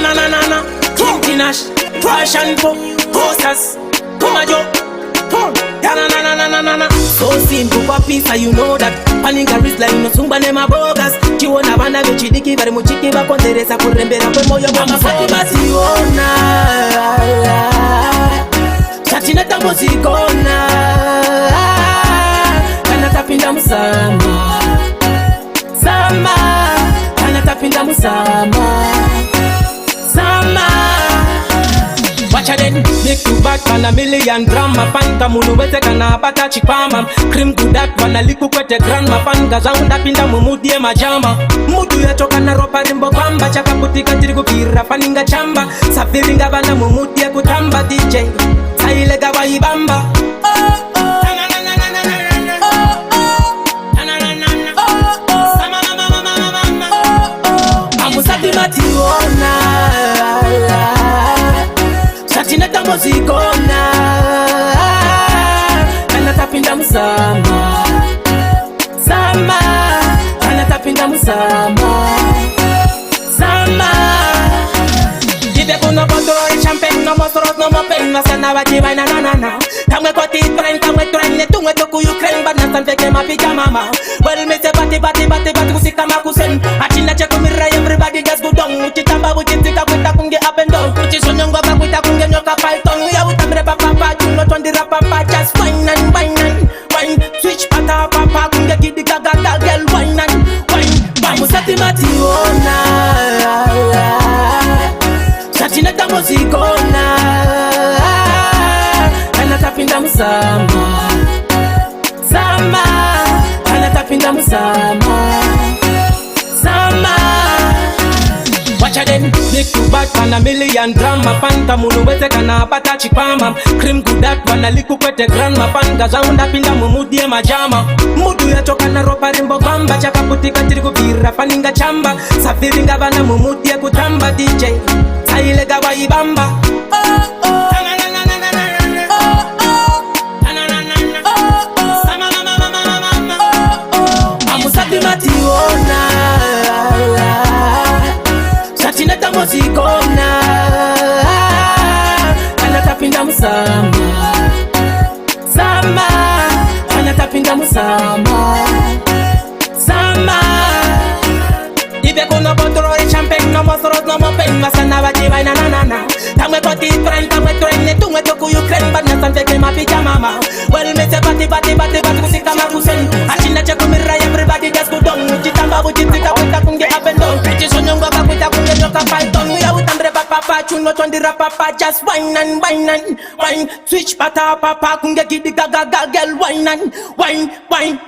na na na na. King Nash, fashion pop, posters, come on yo. Na na na na na na na. So simple papi, so you know that. Paninga wrist like no sumba nema bogas. Chiona bana bechidiki bari muchiki ba kondereza kurembera kwe moyo mama Fatima siona. Chatina tambo zikona. Kana tapinda musama. Sama. Kana tapinda musama. Sama. Watch a then, make you back on a million drama. Panta munu wete kana bata chipama. Cream to that one a liku kwete grandma. Panga zaunda pinda mumudie majama. Mudu ya choka na ropa rimbo kwamba. Chaka putika tirigu pira paninga chamba. Safiringa bana mumudie kutamba DJ Sailega wa ibamba. Amusati mationa. Chatina tambo zikona. Kana tapinda musama. Sama. Kana tapinda musama. Sama. Dide kuno kontrol champagne. No mostros no mo pen. No sana baji vaina na na na. Tamwe koti train. Tamwe train. Netungwe toku Ukraine. Bad na sante ke mapija mama. Well me se bati kusika makusen. Achina cheku mira everybody just go down. Uchitamba uchitika kuita kunge up and down. Uchisonyongwa bakuita kunge nyoka python. We are utamre papa. You not on the rap papa. Just wine and wine and wine. Switch pata papa. Kunge kidi gaga girl. Wine and wine. Bamusati mationa. Chachina tambo zikona. Kana tapinda musama. Sama. Kana tapinda musama. Sama. Watch a then, make you back on a million drama. Panta munu wete kana bata chipama. Cream to that one a liku kwete grandma. Panga zaunda pinda mumudie majama. Mudu ya choka na ropa rimbo kwamba. Chaka putika tirigu pira paninga chamba. Safiringa bana mumudie kutamba DJ Sailega wa ibamba. Amusati mationa. Chatina tambo zikona. Kana tapinda musama. Sama. Kana tapinda musama. Sama. Ibe kuno kontrol champagne. No mostros no mo pen. Masana baji vaina na na na. Tamwe koti train. Tamwe train. Netungwe toku Ukraine. Bad na sante ke mapija mama. Well me se bati kusika makusen. Achina cheku mira everybody just go down. Uchitamba uchitika kuita kunge up and down. Uchisonyongwa bakuita kunge nyoka python. We are utamre papa. You not on the rap papa. Just wine and wine and wine. Switch pata papa. Kunge kidi gaga girl. Wine and wine.